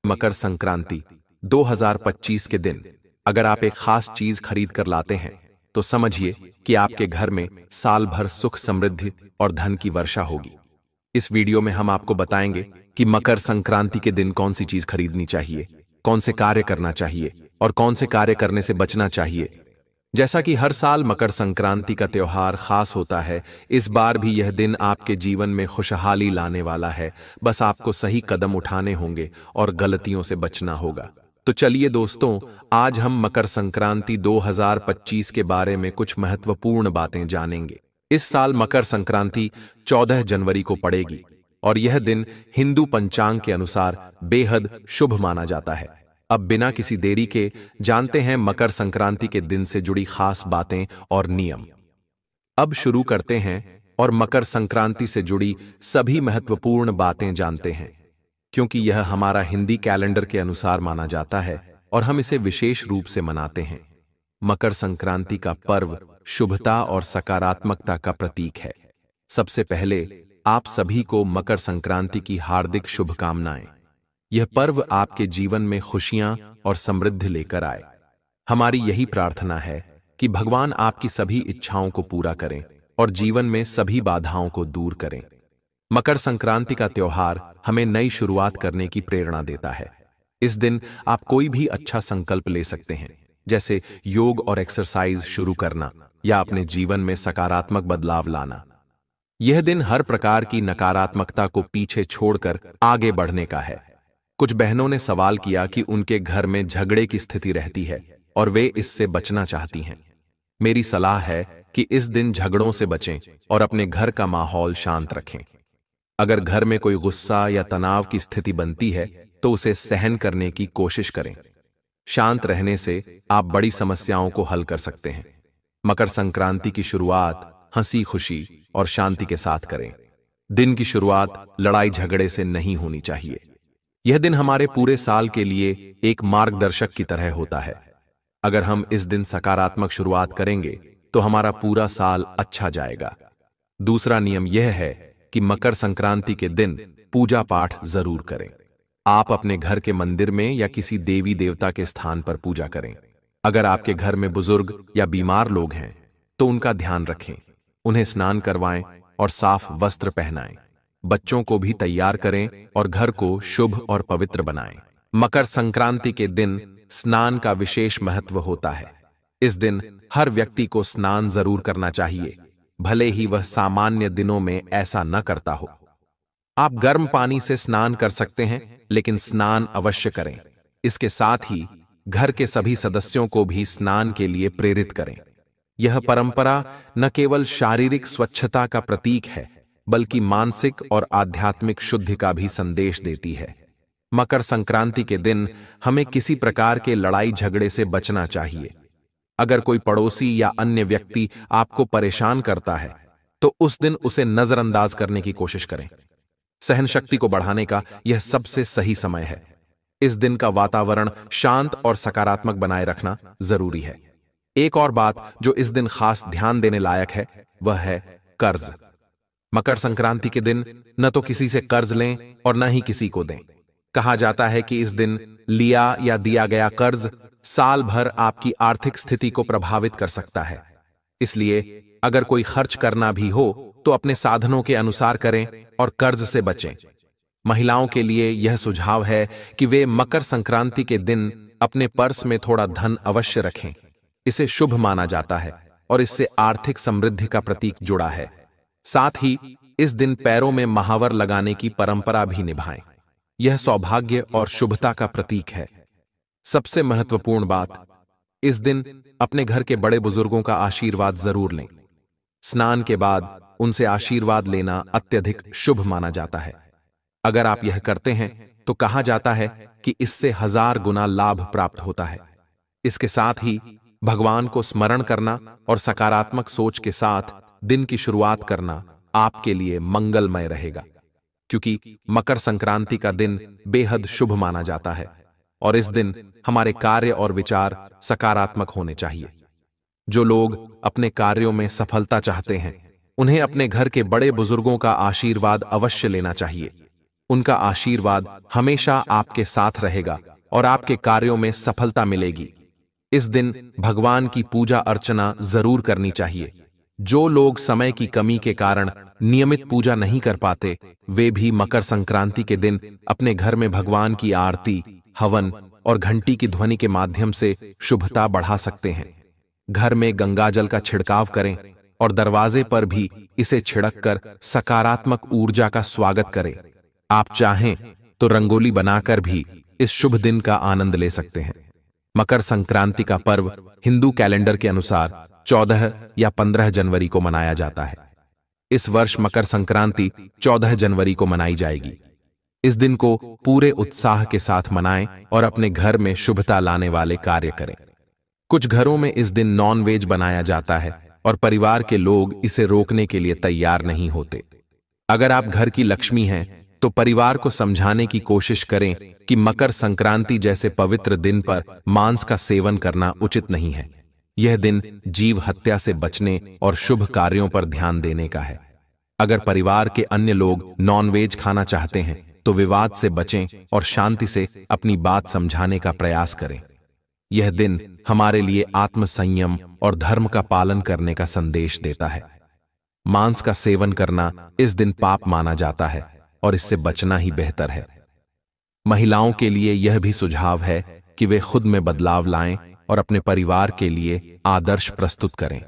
मकर संक्रांति 2025 के दिन अगर आप एक खास चीज खरीद कर लाते हैं तो समझिए कि आपके घर में साल भर सुख समृद्धि और धन की वर्षा होगी। इस वीडियो में हम आपको बताएंगे कि मकर संक्रांति के दिन कौन सी चीज खरीदनी चाहिए, कौन से कार्य करना चाहिए और कौन से कार्य करने से बचना चाहिए। जैसा कि हर साल मकर संक्रांति का त्योहार खास होता है, इस बार भी यह दिन आपके जीवन में खुशहाली लाने वाला है। बस आपको सही कदम उठाने होंगे और गलतियों से बचना होगा। तो चलिए दोस्तों, आज हम मकर संक्रांति 2025 के बारे में कुछ महत्वपूर्ण बातें जानेंगे। इस साल मकर संक्रांति 14 जनवरी को पड़ेगी और यह दिन हिंदू पंचांग के अनुसार बेहद शुभ माना जाता है। अब बिना किसी देरी के जानते हैं मकर संक्रांति के दिन से जुड़ी खास बातें और नियम। अब शुरू करते हैं और मकर संक्रांति से जुड़ी सभी महत्वपूर्ण बातें जानते हैं, क्योंकि यह हमारा हिंदी कैलेंडर के अनुसार माना जाता है और हम इसे विशेष रूप से मनाते हैं। मकर संक्रांति का पर्व शुभता और सकारात्मकता का प्रतीक है। सबसे पहले आप सभी को मकर संक्रांति की हार्दिक शुभकामनाएं। यह पर्व आपके जीवन में खुशियां और समृद्धि लेकर आए। हमारी यही प्रार्थना है कि भगवान आपकी सभी इच्छाओं को पूरा करें और जीवन में सभी बाधाओं को दूर करें। मकर संक्रांति का त्योहार हमें नई शुरुआत करने की प्रेरणा देता है। इस दिन आप कोई भी अच्छा संकल्प ले सकते हैं, जैसे योग और एक्सरसाइज शुरू करना या अपने जीवन में सकारात्मक बदलाव लाना। यह दिन हर प्रकार की नकारात्मकता को पीछे छोड़कर आगे बढ़ने का है। कुछ बहनों ने सवाल किया कि उनके घर में झगड़े की स्थिति रहती है और वे इससे बचना चाहती हैं। मेरी सलाह है कि इस दिन झगड़ों से बचें और अपने घर का माहौल शांत रखें। अगर घर में कोई गुस्सा या तनाव की स्थिति बनती है तो उसे सहन करने की कोशिश करें। शांत रहने से आप बड़ी समस्याओं को हल कर सकते हैं। मकर संक्रांति की शुरुआत हंसी खुशी और शांति के साथ करें। दिन की शुरुआत लड़ाई झगड़े से नहीं होनी चाहिए। यह दिन हमारे पूरे साल के लिए एक मार्गदर्शक की तरह होता है। अगर हम इस दिन सकारात्मक शुरुआत करेंगे तो हमारा पूरा साल अच्छा जाएगा। दूसरा नियम यह है कि मकर संक्रांति के दिन पूजा पाठ जरूर करें। आप अपने घर के मंदिर में या किसी देवी देवता के स्थान पर पूजा करें। अगर आपके घर में बुजुर्ग या बीमार लोग हैं तो उनका ध्यान रखें, उन्हें स्नान करवाएं और साफ वस्त्र पहनाएं। बच्चों को भी तैयार करें और घर को शुभ और पवित्र बनाएं। मकर संक्रांति के दिन स्नान का विशेष महत्व होता है। इस दिन हर व्यक्ति को स्नान जरूर करना चाहिए, भले ही वह सामान्य दिनों में ऐसा न करता हो। आप गर्म पानी से स्नान कर सकते हैं, लेकिन स्नान अवश्य करें। इसके साथ ही घर के सभी सदस्यों को भी स्नान के लिए प्रेरित करें। यह परंपरा न केवल शारीरिक स्वच्छता का प्रतीक है, बल्कि मानसिक और आध्यात्मिक शुद्धि का भी संदेश देती है। मकर संक्रांति के दिन हमें किसी प्रकार के लड़ाई झगड़े से बचना चाहिए। अगर कोई पड़ोसी या अन्य व्यक्ति आपको परेशान करता है तो उस दिन उसे नजरअंदाज करने की कोशिश करें। सहन शक्ति को बढ़ाने का यह सबसे सही समय है। इस दिन का वातावरण शांत और सकारात्मक बनाए रखना जरूरी है। एक और बात जो इस दिन खास ध्यान देने लायक है वह है कर्ज। मकर संक्रांति के दिन न तो किसी से कर्ज लें और न ही किसी को दें। कहा जाता है कि इस दिन लिया या दिया गया कर्ज साल भर आपकी आर्थिक स्थिति को प्रभावित कर सकता है। इसलिए अगर कोई खर्च करना भी हो तो अपने साधनों के अनुसार करें और कर्ज से बचें। महिलाओं के लिए यह सुझाव है कि वे मकर संक्रांति के दिन अपने पर्स में थोड़ा धन अवश्य रखें। इसे शुभ माना जाता है और इससे आर्थिक समृद्धि का प्रतीक जुड़ा है। साथ ही इस दिन पैरों में महावर लगाने की परंपरा भी निभाएं। यह सौभाग्य और शुभता का प्रतीक है। सबसे महत्वपूर्ण बात, इस दिन अपने घर के बड़े बुजुर्गों का आशीर्वाद जरूर लें। स्नान के बाद उनसे आशीर्वाद लेना अत्यधिक शुभ माना जाता है। अगर आप यह करते हैं तो कहा जाता है कि इससे 1000 गुना लाभ प्राप्त होता है। इसके साथ ही भगवान को स्मरण करना और सकारात्मक सोच के साथ दिन की शुरुआत करना आपके लिए मंगलमय रहेगा, क्योंकि मकर संक्रांति का दिन बेहद शुभ माना जाता है और इस दिन हमारे कार्य और विचार सकारात्मक होने चाहिए। जो लोग अपने कार्यों में सफलता चाहते हैं उन्हें अपने घर के बड़े बुजुर्गों का आशीर्वाद अवश्य लेना चाहिए। उनका आशीर्वाद हमेशा आपके साथ रहेगा और आपके कार्यों में सफलता मिलेगी। इस दिन भगवान की पूजा अर्चना जरूर करनी चाहिए। जो लोग समय की कमी के कारण नियमित पूजा नहीं कर पाते, वे भी मकर संक्रांति के दिन अपने घर में भगवान की आरती, हवन और घंटी की ध्वनि के माध्यम से शुभता बढ़ा सकते हैं। घर में गंगाजल का छिड़काव करें और दरवाजे पर भी इसे छिड़क कर सकारात्मक ऊर्जा का स्वागत करें। आप चाहें तो रंगोली बनाकर भी इस शुभ दिन का आनंद ले सकते हैं। मकर संक्रांति का पर्व हिंदू कैलेंडर के अनुसार 14 या 15 जनवरी को मनाया जाता है। इस वर्ष मकर संक्रांति 14 जनवरी को मनाई जाएगी। इस दिन को पूरे उत्साह के साथ मनाएं और अपने घर में शुभता लाने वाले कार्य करें। कुछ घरों में इस दिन नॉन वेज बनाया जाता है और परिवार के लोग इसे रोकने के लिए तैयार नहीं होते। अगर आप घर की लक्ष्मी हैं तो परिवार को समझाने की कोशिश करें कि मकर संक्रांति जैसे पवित्र दिन पर मांस का सेवन करना उचित नहीं है। यह दिन जीव हत्या से बचने और शुभ कार्यों पर ध्यान देने का है। अगर परिवार के अन्य लोग नॉनवेज खाना चाहते हैं तो विवाद से बचें और शांति से अपनी बात समझाने का प्रयास करें। यह दिन हमारे लिए आत्म संयम और धर्म का पालन करने का संदेश देता है। मांस का सेवन करना इस दिन पाप माना जाता है और इससे बचना ही बेहतर है। महिलाओं के लिए यह भी सुझाव है कि वे खुद में बदलाव लाएं और अपने परिवार के लिए आदर्श प्रस्तुत करें।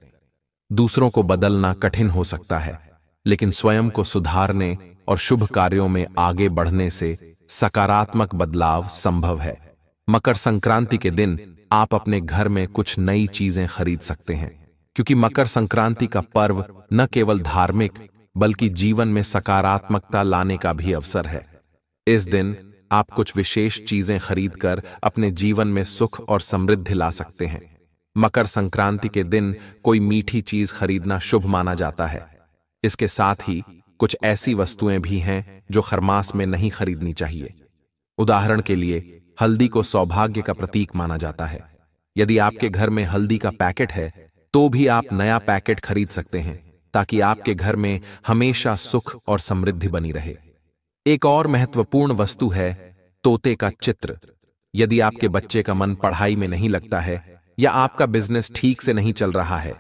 दूसरों को बदलना कठिन हो सकता है, लेकिन स्वयं को सुधारने और शुभ कार्यों में आगे बढ़ने से सकारात्मक बदलाव संभव है। मकर संक्रांति के दिन आप अपने घर में कुछ नई चीजें खरीद सकते हैं, क्योंकि मकर संक्रांति का पर्व न केवल धार्मिक बल्कि जीवन में सकारात्मकता लाने का भी अवसर है। इस दिन आप कुछ विशेष चीजें खरीदकर अपने जीवन में सुख और समृद्धि ला सकते हैं। मकर संक्रांति के दिन कोई मीठी चीज खरीदना शुभ माना जाता है। इसके साथ ही कुछ ऐसी वस्तुएं भी हैं जो खरमास में नहीं खरीदनी चाहिए। उदाहरण के लिए हल्दी को सौभाग्य का प्रतीक माना जाता है। यदि आपके घर में हल्दी का पैकेट है तो भी आप नया पैकेट खरीद सकते हैं, ताकि आपके घर में हमेशा सुख और समृद्धि बनी रहे। एक और महत्वपूर्ण वस्तु है तोते का चित्र। यदि आपके बच्चे का मन पढ़ाई में नहीं लगता है या आपका बिजनेस ठीक से नहीं चल रहा है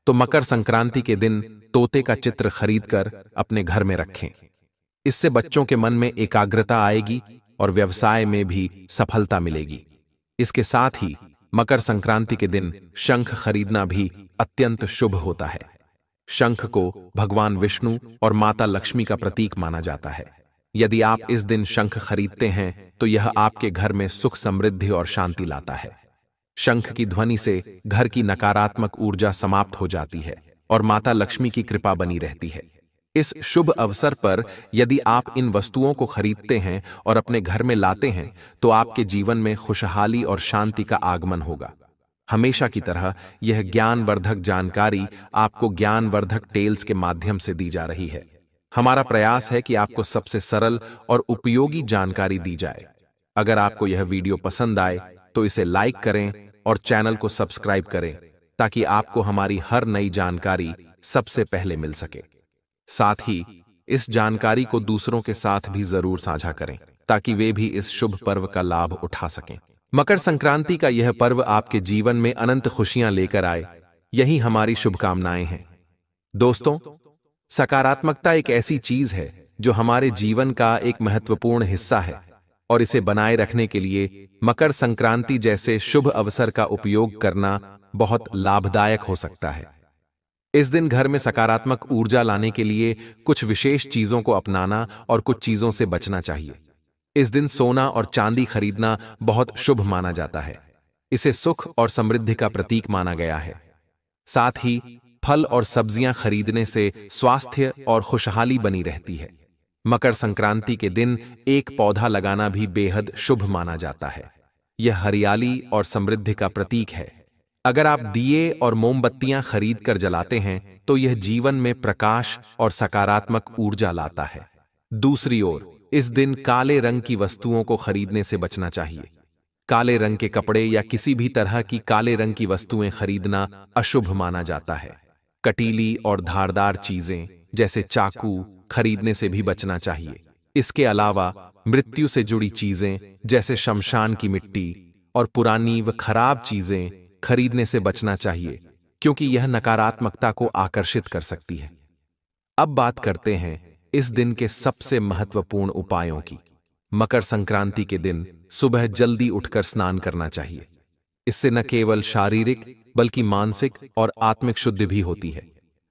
तो मकर संक्रांति के दिन तोते का चित्र खरीदकर अपने घर में रखें। इससे बच्चों के मन में एकाग्रता आएगी और व्यवसाय में भी सफलता मिलेगी। इसके साथ ही मकर संक्रांति के दिन शंख खरीदना भी अत्यंत शुभ होता है। शंख को भगवान विष्णु और माता लक्ष्मी का प्रतीक माना जाता है। यदि आप इस दिन शंख खरीदते हैं तो यह आपके घर में सुख, समृद्धि और शांति लाता है। शंख की ध्वनि से घर की नकारात्मक ऊर्जा समाप्त हो जाती है और माता लक्ष्मी की कृपा बनी रहती है। इस शुभ अवसर पर यदि आप इन वस्तुओं को खरीदते हैं और अपने घर में लाते हैं तो आपके जीवन में खुशहाली और शांति का आगमन होगा। हमेशा की तरह यह ज्ञानवर्धक जानकारी आपको ज्ञानवर्धक टेल्स के माध्यम से दी जा रही है। हमारा प्रयास है कि आपको सबसे सरल और उपयोगी जानकारी दी जाए। अगर आपको यह वीडियो पसंद आए तो इसे लाइक करें और चैनल को सब्सक्राइब करें, ताकि आपको हमारी हर नई जानकारी सबसे पहले मिल सके। साथ ही इस जानकारी को दूसरों के साथ भी जरूर साझा करें, ताकि वे भी इस शुभ पर्व का लाभ उठा सकें। मकर संक्रांति का यह पर्व आपके जीवन में अनंत खुशियां लेकर आए, यही हमारी शुभकामनाएं हैं। दोस्तों, सकारात्मकता एक ऐसी चीज है जो हमारे जीवन का एक महत्वपूर्ण हिस्सा है और इसे बनाए रखने के लिए मकर संक्रांति जैसे शुभ अवसर का उपयोग करना बहुत लाभदायक हो सकता है। इस दिन घर में सकारात्मक ऊर्जा लाने के लिए कुछ विशेष चीजों को अपनाना और कुछ चीजों से बचना चाहिए। इस दिन सोना और चांदी खरीदना बहुत शुभ माना जाता है। इसे सुख और समृद्धि का प्रतीक माना गया है। साथ ही फल और सब्जियां खरीदने से स्वास्थ्य और खुशहाली बनी रहती है। मकर संक्रांति के दिन एक पौधा लगाना भी बेहद शुभ माना जाता है। यह हरियाली और समृद्धि का प्रतीक है। अगर आप दिए और मोमबत्तियां खरीद कर जलाते हैं तो यह जीवन में प्रकाश और सकारात्मक ऊर्जा लाता है। दूसरी ओर इस दिन काले रंग की वस्तुओं को खरीदने से बचना चाहिए। काले रंग के कपड़े या किसी भी तरह की काले रंग की वस्तुएं खरीदना अशुभ माना जाता है। कटीली और धारदार चीजें जैसे चाकू खरीदने से भी बचना चाहिए। इसके अलावा मृत्यु से जुड़ी चीजें जैसे शमशान की मिट्टी और पुरानी व खराब चीजें खरीदने से बचना चाहिए, क्योंकि यह नकारात्मकता को आकर्षित कर सकती है। अब बात करते हैं इस दिन के सबसे महत्वपूर्ण उपायों की। मकर संक्रांति के दिन सुबह जल्दी उठकर स्नान करना चाहिए। इससे न केवल शारीरिक बल्कि मानसिक और आत्मिक शुद्धि भी होती है।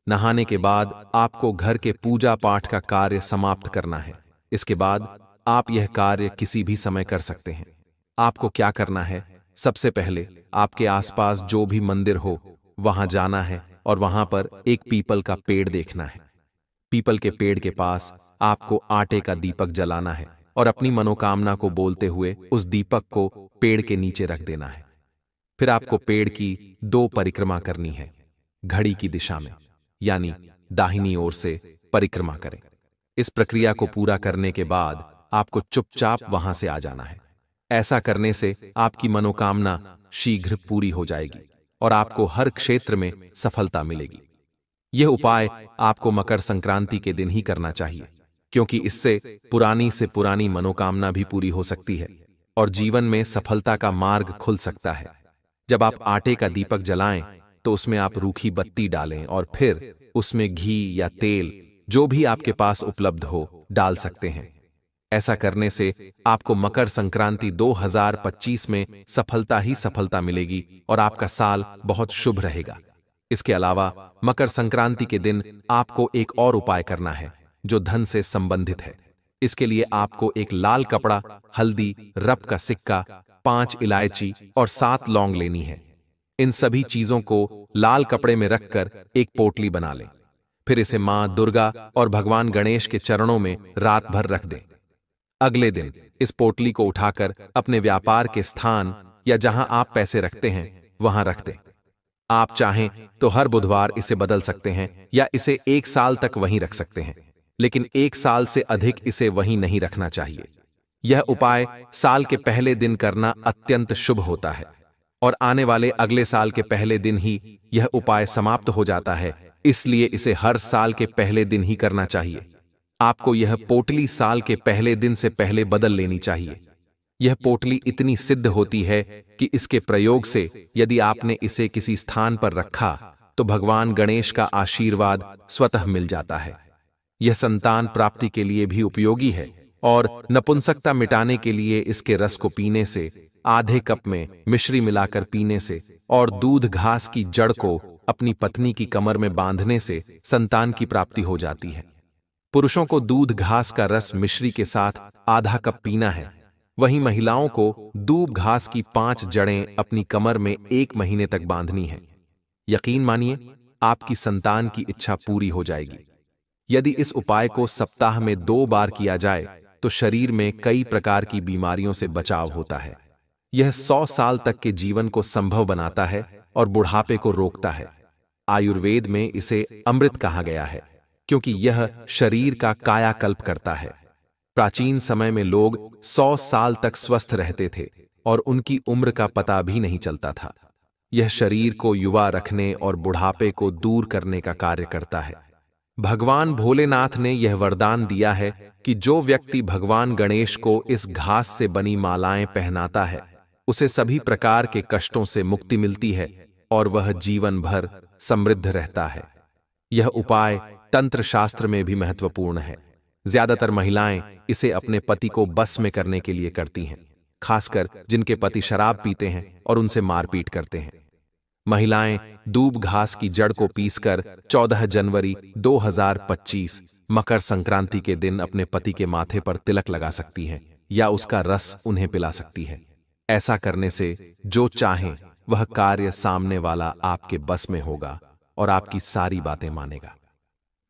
नहाने के बाद आपको घर के पूजा पाठ का कार्य समाप्त करना है। इसके बाद आप यह कार्य किसी भी समय कर सकते हैं। आपको क्या करना है? सबसे पहले आपके आसपास जो भी मंदिर हो वहां जाना है और वहां पर एक पीपल का पेड़ देखना है। पीपल के पेड़ के पास आपको आटे का दीपक जलाना है और अपनी मनोकामना को बोलते हुए उस दीपक को पेड़ के नीचे रख देना है। फिर आपको पेड़ की 2 परिक्रमा करनी है। घड़ी की दिशा में, यानी दाहिनी ओर से परिक्रमा करें। इस प्रक्रिया को पूरा करने के बाद आपको चुपचाप वहां से आ जाना है। ऐसा करने से आपकी मनोकामना शीघ्र पूरी हो जाएगी और आपको हर क्षेत्र में सफलता मिलेगी। यह उपाय आपको मकर संक्रांति के दिन ही करना चाहिए, क्योंकि इससे पुरानी मनोकामना भी पूरी हो सकती है और जीवन में सफलता का मार्ग खुल सकता है। जब आप आटे का दीपक जलाएं तो उसमें आप रूखी बत्ती डालें और फिर उसमें घी या तेल जो भी आपके पास उपलब्ध हो डाल सकते हैं। ऐसा करने से आपको मकर संक्रांति 2025 में सफलता ही सफलता मिलेगी और आपका साल बहुत शुभ रहेगा। इसके अलावा मकर संक्रांति के दिन आपको एक और उपाय करना है जो धन से संबंधित है। इसके लिए आपको एक लाल कपड़ा, हल्दी, रप का सिक्का, 5 इलायची और 7 लौंग लेनी है। इन सभी चीजों को लाल कपड़े में रखकर एक पोटली बना लें। फिर इसे मां दुर्गा और भगवान गणेश के चरणों में रात भर रख दें। अगले दिन इस पोटली को उठाकर अपने व्यापार के स्थान या जहां आप पैसे रखते हैं वहां रख दें। आप चाहें तो हर बुधवार इसे बदल सकते हैं या इसे 1 साल तक वहीं रख सकते हैं, लेकिन 1 साल से अधिक इसे वहीं नहीं रखना चाहिए। यह उपाय साल के पहले दिन करना अत्यंत शुभ होता है और आने वाले अगले साल के पहले दिन ही यह उपाय समाप्त हो जाता है, इसलिए इसे हर साल के पहले दिन ही करना चाहिए। आपको यह पोटली साल के पहले दिन से पहले बदल लेनी चाहिए। यह पोटली इतनी सिद्ध होती है कि इसके प्रयोग से यदि आपने इसे किसी स्थान पर रखा तो भगवान गणेश का आशीर्वाद स्वतः मिल जाता है। यह संतान प्राप्ति के लिए भी उपयोगी है और नपुंसकता मिटाने के लिए इसके रस को पीने से, आधे कप में मिश्री मिलाकर पीने से और दूध घास की जड़ को अपनी पत्नी की कमर में बांधने से संतान की प्राप्ति हो जाती है। पुरुषों को दूध घास का रस मिश्री के साथ आधा कप पीना है, वहीं महिलाओं को दूब घास की 5 जड़ें अपनी कमर में 1 महीने तक बांधनी है। यकीन मानिए, आपकी संतान की इच्छा पूरी हो जाएगी। यदि इस उपाय को सप्ताह में 2 बार किया जाए तो शरीर में कई प्रकार की बीमारियों से बचाव होता है। यह 100 साल तक के जीवन को संभव बनाता है और बुढ़ापे को रोकता है। आयुर्वेद में इसे अमृत कहा गया है, क्योंकि यह शरीर का कायाकल्प करता है। प्राचीन समय में लोग 100 साल तक स्वस्थ रहते थे और उनकी उम्र का पता भी नहीं चलता था। यह शरीर को युवा रखने और बुढ़ापे को दूर करने का कार्य करता है। भगवान भोलेनाथ ने यह वरदान दिया है कि जो व्यक्ति भगवान गणेश को इस घास से बनी मालाएं पहनाता है, उसे सभी प्रकार के कष्टों से मुक्ति मिलती है और वह जीवन भर समृद्ध रहता है। यह उपाय तंत्र शास्त्र में भी महत्वपूर्ण है। ज्यादातर महिलाएं इसे अपने पति को बस में करने के लिए करती हैं, खासकर जिनके पति शराब पीते हैं और उनसे मारपीट करते हैं। महिलाएं दूब घास की जड़ को पीसकर 14 जनवरी 2025 मकर संक्रांति के दिन अपने पति के माथे पर तिलक लगा सकती हैं या उसका रस उन्हें पिला सकती हैं। ऐसा करने से जो चाहें वह कार्य सामने वाला आपके बस में होगा और आपकी सारी बातें मानेगा।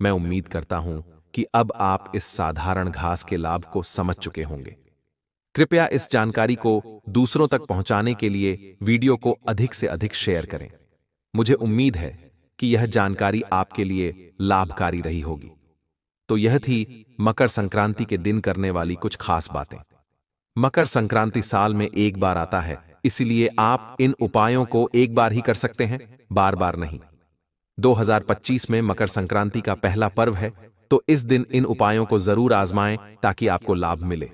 मैं उम्मीद करता हूं कि अब आप इस साधारण घास के लाभ को समझ चुके होंगे। कृपया इस जानकारी को दूसरों तक पहुंचाने के लिए वीडियो को अधिक से अधिक शेयर करें। मुझे उम्मीद है कि यह जानकारी आपके लिए लाभकारी रही होगी। तो यह थी मकर संक्रांति के दिन करने वाली कुछ खास बातें। मकर संक्रांति साल में एक बार आता है, इसलिए आप इन उपायों को एक बार ही कर सकते हैं, बार बार नहीं। 2025 में मकर संक्रांति का पहला पर्व है, तो इस दिन इन उपायों को जरूर आजमाएं ताकि आपको लाभ मिले।